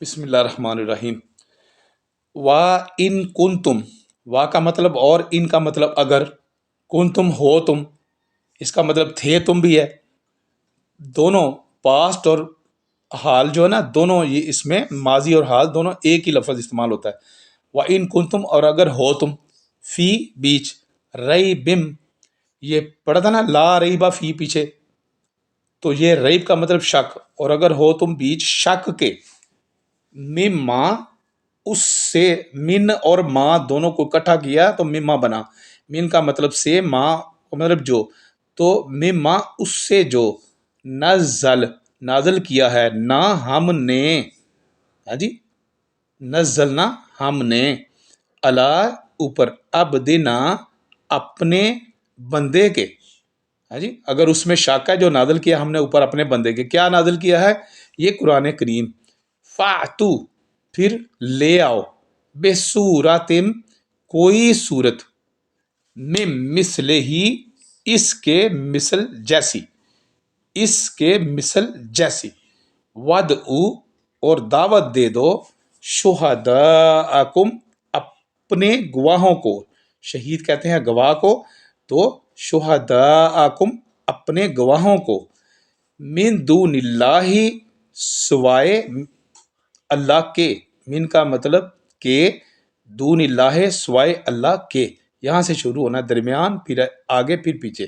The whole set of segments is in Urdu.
بسم اللہ الرحمن الرحیم۔ وا ان کن تم، وا کا مطلب اور، ان کا مطلب اگر، کن تم ہو تم، اس کا مطلب تھے تم بھی ہے۔ دونوں پاسٹ اور حال جو ہے نا، دونوں یہ اس میں ماضی اور حال دونوں ایک ہی لفظ استعمال ہوتا ہے۔ وا ان کن تم، اور اگر ہو تم، فی بیچ، رئی بم، یہ پڑھا تھا نا لا ریبا فی پیچھے، تو یہ ریب کا مطلب شک، اور اگر ہو تم بیچ شک کے، مما اس سے، من اور ماں دونوں کو اکٹھا کیا تو مما بنا۔ من کا مطلب سے، ماں کا مطلب جو، تو مما اس سے جو، نازل کیا ہے، نہ ہم نے، ہاں جی، نزلنا ہم نے، اللہ اوپر، عبدنا اپنے بندے کے، ہاں جی، اگر اس میں شک ہے، جو نازل کیا ہم نے اوپر اپنے بندے کے، کیا نازل کیا ہے؟ یہ قرآن کریم۔ فاتو پھر لے آؤ، بے صورتم کوئی صورت، میں مثل ہی اس کے مثل جیسی، اس کے مثل جیسی، ودعو اور دعوت دے دو، شہداءکم اپنے گواہوں کو، شہید کہتے ہیں گواہ کو، تو شہداءکم اپنے گواہوں کو، من دون اللہ سوائے اللہ کے، من کا مطلب کہ، دون اللہ سوائے اللہ کے، یہاں سے شروع ہونا درمیان، پھر آگے پھر پیچھے،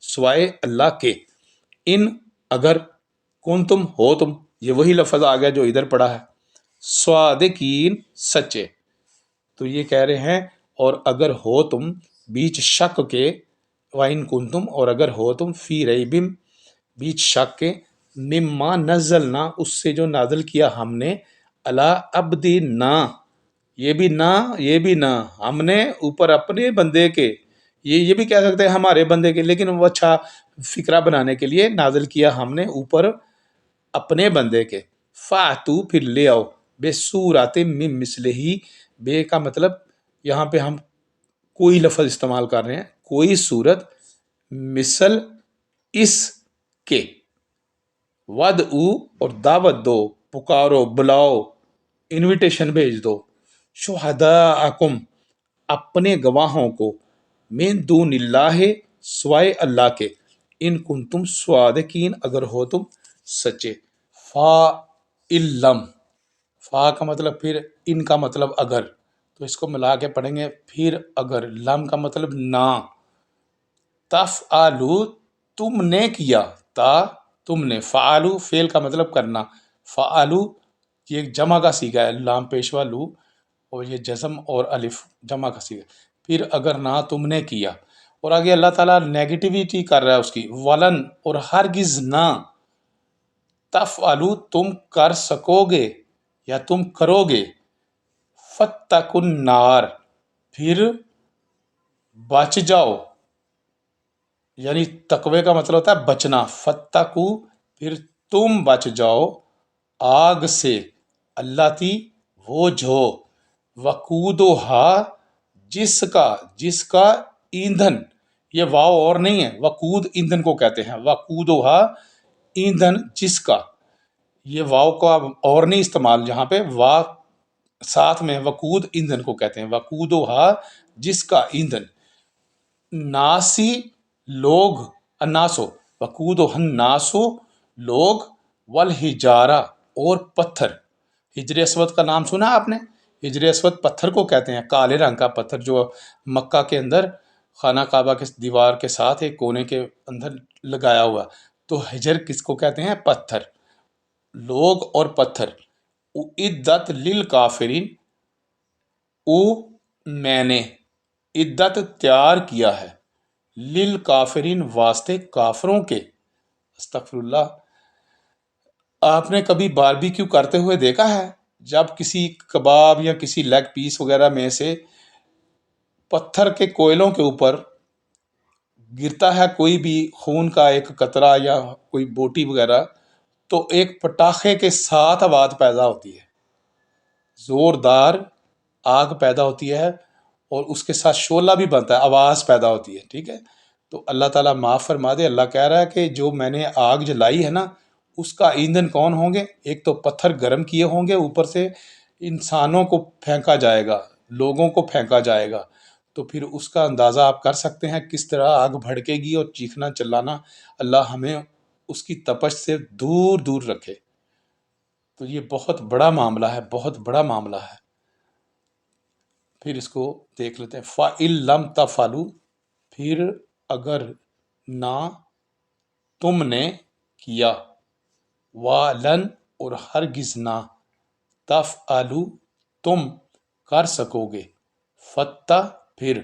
سوائے اللہ کے، ان اگر، کن تم ہو تم، یہ وہی لفظ آ گیا جو ادھر پڑا ہے، صادقین سچے، تو یہ کہہ رہے ہیں اور اگر ہو تم بیچ شک کے، وَإِن كُنتُم اور اگر ہو تم، فی ریبم بیچ شک کے، مما نزلنا اس سے جو نازل کیا ہم نے، علی عبدنا یہ بھی نہ، یہ بھی نہ، ہم نے اوپر اپنے بندے کے، یہ بھی کہہ سکتے ہیں ہمارے بندے کے، لیکن وہ اچھا فکرہ بنانے کے لیے نازل کیا ہم نے اوپر اپنے بندے کے، فاتو پھر لے آؤ، بے صورت من مثلہ، بے کا مطلب یہاں پہ ہم کوئی لفظ استعمال کر رہے ہیں، کوئی صورت، مثل اس کے، ودعو اور دعوت دو، پکارو بلاؤ، انویٹیشن بھیج دو، شہداءکم اپنے گواہوں کو، من دون اللہ سوائے اللہ کے، ان کنتم صادقین اگر ہو تم سچے۔ فا علم، فا کا مطلب پھر، ان کا مطلب اگر، تو اس کو ملا کے پڑھیں گے، پھر اگر، لم کا مطلب نہ، تفعلوا تم نے کیا، تا تم نے، فعلوا فعل کا مطلب کرنا، فعلوا یہ جمع کا صیغہ ہے، لام پیشوا لو، اور یہ جزم اور الف جمع کا صیغہ، پھر اگر نہ تم نے کیا، اور آگے اللہ تعالیٰ نیگیٹیویٹی کر رہا ہے اس کی، ولن اور ہرگز نہ، تفعلوا تم کر سکو گے یا تم کرو گے، فاتقوا النار پھر بچ جاؤ، یعنی تقوی کا مطلب ہوتا ہے بچنا، فتقو پھر تم بچ جاؤ، آگ سے، اللہ تی وہ جو، وقودھا جس کا ایندھن، یہ واو اور نہیں ہے، وقود ایندھن کو کہتے ہیں، وقودھا ایندھن جس کا، یہ واو کا اور نہیں استعمال جہاں پہ، وا ساتھ میں، وقود ایندھن کو کہتے ہیں، وقودھا جس کا ایندھن، ناسی لوگ، الناسو وقود و الناسو لوگ، والحجارہ اور پتھر، حجر اسود کا نام سنا آپ نے؟ حجر اسود پتھر کو کہتے ہیں، کالے رنگ کا پتھر جو مکہ کے اندر خانہ کعبہ کے دیوار کے ساتھ ایک کونے کے اندر لگایا ہوا، تو حجر کس کو کہتے ہیں؟ پتھر، لوگ اور پتھر، اعدت للکافرین، میں نے عدت تیار کیا ہے، للکافرین واسطے کافروں کے، استغفر اللہ۔ آپ نے کبھی باربیکیو کرتے ہوئے دیکھا ہے؟ جب کسی کباب یا کسی لیگ پیس وغیرہ میں سے پتھر کے کوئلوں کے اوپر گرتا ہے کوئی بھی خون کا ایک قطرہ یا کوئی بوٹی وغیرہ، تو ایک پٹاخے کے ساتھ آواز پیدا ہوتی ہے، زوردار آگ پیدا ہوتی ہے، اور اس کے ساتھ شعلہ بھی بنتا ہے، آواز پیدا ہوتی ہے، ٹھیک ہے؟ تو اللہ تعالیٰ معاف فرما دے، اللہ کہہ رہا ہے کہ جو میں نے آگ جلائی ہے نا، اس کا ایندھن کون ہوں گے؟ ایک تو پتھر گرم کیے ہوں گے، اوپر سے انسانوں کو پھینکا جائے گا، لوگوں کو پھینکا جائے گا، تو پھر اس کا اندازہ آپ کر سکتے ہیں کس طرح آگ بھڑکے گی اور چیخنا چلانا۔ اللہ ہمیں اس کی تپش سے دور دور رکھے۔ تو یہ بہت بڑا معاملہ ہے، بہت بڑا معاملہ ہے۔ پھر اس کو دیکھ لیتے ہیں۔ فَإِن لَمْ تَفْعَلُوا، پھر اگر نہ تم نے کیا، وَلَن، اور ہرگز نہ، تَفْعَلُوا، تم کر سکو گے، فَاتَّقُوا، پھر،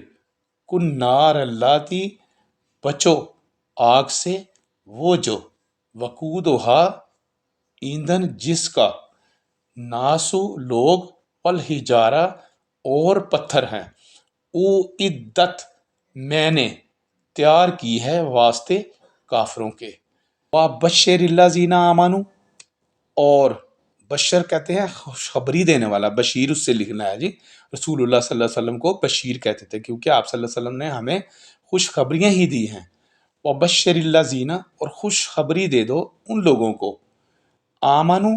النَّارَ الَّتِی، بچو آگ سے، وہ جو، وقودھا، ایندھن جس کا، ناسو، لوگ، والحجارہ، اور پتھر ہیں، اعدت، میں نے تیار کی ہے واسطے کافروں کے۔ وَبَشِّرِ الَّذِینَ آمَنُوا، اور بشر کہتے ہیں خوشخبری دینے والا، بشیر اس سے لکھنا ہے جی، رسول اللہ صلی اللہ علیہ وسلم کو بشیر کہتے تھے کیونکہ آپ صلی اللہ علیہ وسلم نے ہمیں خوشخبریاں ہی دی ہیں۔ وَبَشِّرِ الَّذِینَ، اور خوشخبری دے دو ان لوگوں کو، آمنو،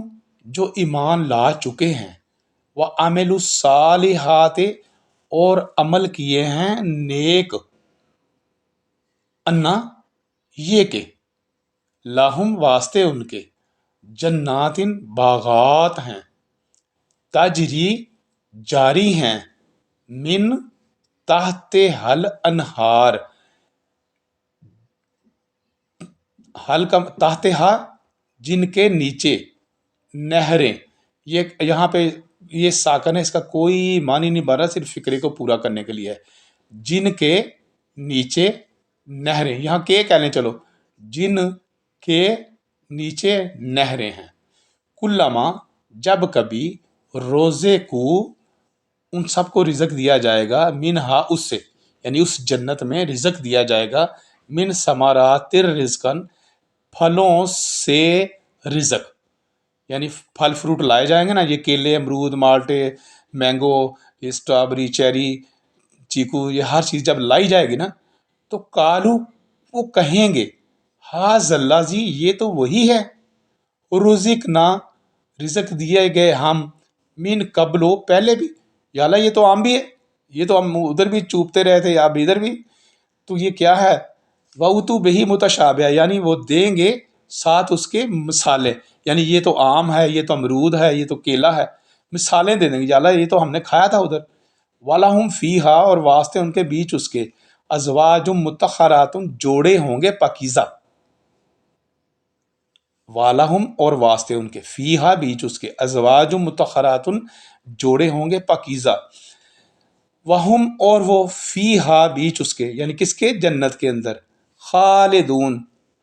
جو ایمان لا چکے ہیں، وَعَمِلُوا الصَّالِحَاتِ، اور عمل کیے ہیں نیک، انا، یہ کہ، لاہم، واسطے ان کے، جناتن، باغات ہیں، تجری، جاری ہیں، من تحت حل انہار، حل کا تحت ہا، جن کے نیچے، نہریں، یہ یہاں پہ یہ ساکن ہے، اس کا کوئی معنی نہیں بن رہا، صرف فکرے کو پورا کرنے کے لیے ہے۔ جن کے نیچے نہریں، یہاں کے کہہ لیں، چلو، جن کے نیچے نہریں ہیں، کلما، جب کبھی، روزے کو، ان سب کو رزق دیا جائے گا، منہا، اس سے، یعنی اس جنت میں رزق دیا جائے گا، من ثمرات رزقن، پھلوں سے رزق، یعنی پھل فروٹ لائے جائیں گے نا، یہ کیلے، امرود، مالٹے، مینگو، یہ اسٹرابری، چیری، چیکو، یہ ہر چیز جب لائی جائے گی نا، تو کالو، وہ کہیں گے، ہاذ اللہ جی، یہ تو وہی ہے، رزقنا، رزق دیے گئے ہم، من قبلو، پہلے بھی، یا اللہ یہ تو عام بھی ہے، یہ تو ہم ادھر بھی چوبتے رہے تھے، اب ادھر بھی، تو یہ کیا ہے؟ وَأُتُوا بِهِ مُتَشَابِهًا، یعنی وہ دیں گے ساتھ اس کے مثالیں، یعنی یہ تو آم ہے، یہ تو امرود ہے، یہ تو کیلا ہے، مثالیں دے دیں گے، یا اللہ یہ تو ہم نے کھایا تھا ادھر۔ وَلَهُمْ فِيهَا، اور واسطے ان کے بیچ اس کے، ازواج مطہرات، جوڑے ہوں گے پاکیزہ، وَلَهُمْ، اور واسطے ان کے، فیہا، بیچ اس کے، ازواج مطہرات، جوڑے ہوں گے پاکیزہ، وہم، اور وہ، فیہا، بیچ اس کے، یعنی کس کے؟ جنت کے اندر، خالدون،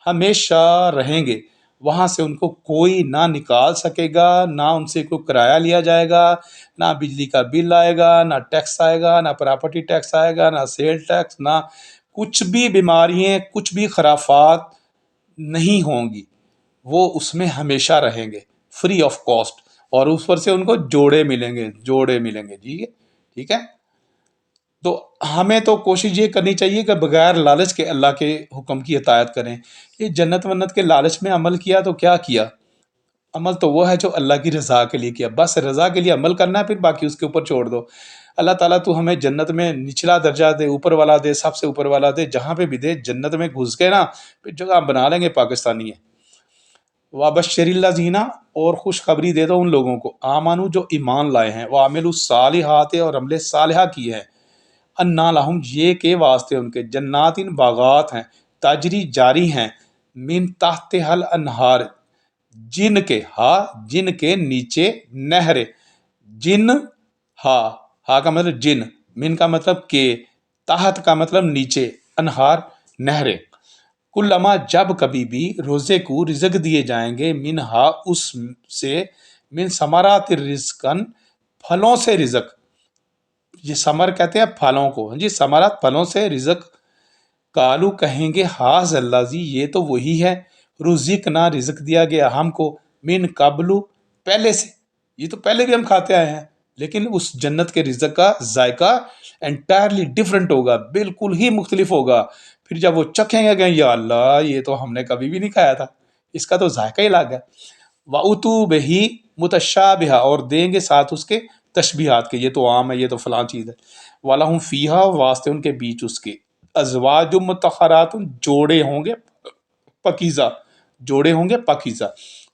ہمیشہ رہیں گے، وہاں سے ان کو کوئی نہ نکال سکے گا، نہ ان سے کوئی کرایہ لیا جائے گا، نہ بجلی کا بل آئے گا، نہ ٹیکس آئے گا، نہ پراپرٹی ٹیکس آئے گا، نہ سیل ٹیکس، نہ کچھ بھی بیماریاں، کچھ بھی خرافات نہیں ہوں گی، وہ اس میں ہمیشہ رہیں گے، فری آف کاسٹ، اور اس پر سے ان کو جوڑے ملیں گے، جوڑے ملیں گے جی، ٹھیک ہے۔ تو ہمیں تو کوشش یہ کرنی چاہیے کہ بغیر لالچ کے اللہ کے حکم کی اطاعت کریں۔ یہ جنت ونت کے لالچ میں عمل کیا تو کیا کیا؟ عمل تو وہ ہے جو اللہ کی رضا کے لیے کیا، بس رضا کے لیے عمل کرنا ہے، پھر باقی اس کے اوپر چھوڑ دو۔ اللہ تعالیٰ تو ہمیں جنت میں نچلا درجہ دے، اوپر والا دے، سب سے اوپر والا دے، جہاں پہ بھی دے، جنت میں گھس کے نا پھر جگہ بنا لیں گے پاکستانی ہے۔ وَبَشِّرِ الَّذِینَ، اور خوشخبری دے دو ان لوگوں کو، آمنو، جو ایمان لائے ہیں، وَعَمِلُوا الصَّالِحَاتِ، اور عمل صالحہ کی ہے، انا لہم، یہ کے واسطے ان کے، جناتن، باغات ہیں، تجری، جاری ہیں، من تحت حل انہار، جن کے، جن کے نیچے نہریں، جن، ہا کا مطلب جن، من کا مطلب کہ، تحت کا مطلب نیچے، انہار، نہریں، کلما، جب کبھی بھی، روزے کو رزق دیے جائیں گے، منہا، اس سے، من ثمرات رزقن، پھلوں سے رزق، یہ ثمر کہتے ہیں پھلوں کو جی، ثمرات، پھلوں سے رزق، کالو، کہیں گے، ہاذ اللہ جی، یہ تو وہی ہے، رزقنا، رزق دیا گیا ہم کو، من قبلو، پہلے سے، یہ تو پہلے بھی ہم کھاتے آئے ہیں، لیکن اس جنت کے رزق کا ذائقہ انٹائرلی ڈفرنٹ ہوگا، بالکل ہی مختلف ہوگا، پھر جب وہ چکھیں گے، یا اللہ یہ تو ہم نے کبھی بھی نہیں کھایا تھا، اس کا تو ذائقہ ہی الگ ہے. وَأُتُوا بِهِ مُتَشَابِهًا، اور دیں گے ساتھ اس کے تشبیہات کے، یہ تو عام ہے، یہ تو فلاں چیز ہے. وَلَهُمْ فِيهَا، واسطے ان کے بیچ اس کے، ازواج مطہرات، جوڑے ہوں گے پاکیزہ، جوڑے ہوں گے پاکیزہ.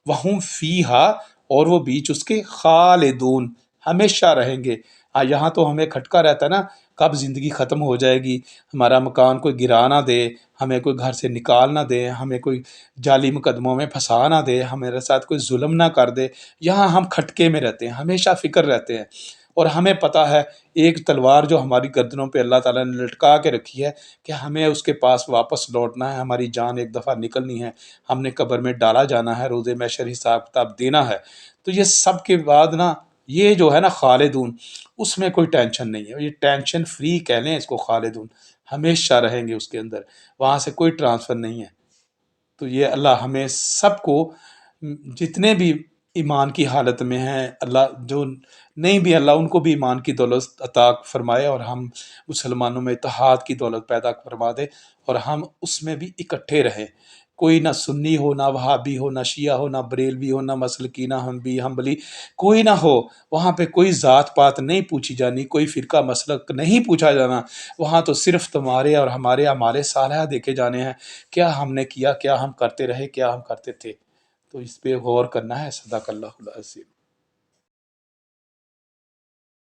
وَهُمْ فِيهَا، اور وہ بیچ اس کے خالدون، ہمیشہ رہیں گے. ہاں یہاں تو ہمیں کھٹکا رہتا ہے نا، کب زندگی ختم ہو جائے گی، ہمارا مکان کوئی گرا نہ دے، ہمیں کوئی گھر سے نکال نہ دے، ہمیں کوئی جعلی مقدموں میں پھنسا نہ دے، ہمارے ساتھ کوئی ظلم نہ کر دے. یہاں ہم کھٹکے میں رہتے ہیں، ہمیشہ فکر رہتے ہیں. اور ہمیں پتہ ہے ایک تلوار جو ہماری گردنوں پہ اللہ تعالیٰ نے لٹکا کے رکھی ہے کہ ہمیں اس کے پاس واپس لوٹنا ہے، ہماری جان ایک دفعہ نکلنی ہے، ہم نے قبر میں ڈالا جانا ہے، روز محشر حساب کتاب دینا ہے. تو یہ سب کے بعد نا یہ جو ہے نا خالدون، اس میں کوئی ٹینشن نہیں ہے، یہ ٹینشن فری کہہ لیں اس کو. خالدون ہمیشہ رہیں گے اس کے اندر، وہاں سے کوئی ٹرانسفر نہیں ہے. تو یہ اللہ ہمیں سب کو، جتنے بھی ایمان کی حالت میں ہیں، اللہ جو نہیں بھی، اللہ ان کو بھی ایمان کی دولت عطا فرمائے، اور ہم مسلمانوں میں اتحاد کی دولت پیدا فرما دے، اور ہم اس میں بھی اکٹھے رہیں. کوئی نہ سنی ہو، نہ وہابی ہو، نہ شیعہ ہو، نہ بریلوی ہو، نہ مسلکی، نہ حنبلی، کوئی نہ ہو. وہاں پہ کوئی ذات پات نہیں پوچھی جانی، کوئی فرقہ مسلک نہیں پوچھا جانا. وہاں تو صرف تمہارے اور ہمارے اعمال صالحہ دیکھے جانے ہیں، کیا ہم نے کیا، کیا ہم کرتے رہے، کیا ہم کرتے تھے. تو اس پہ غور کرنا ہے. صدق اللہ العظیم.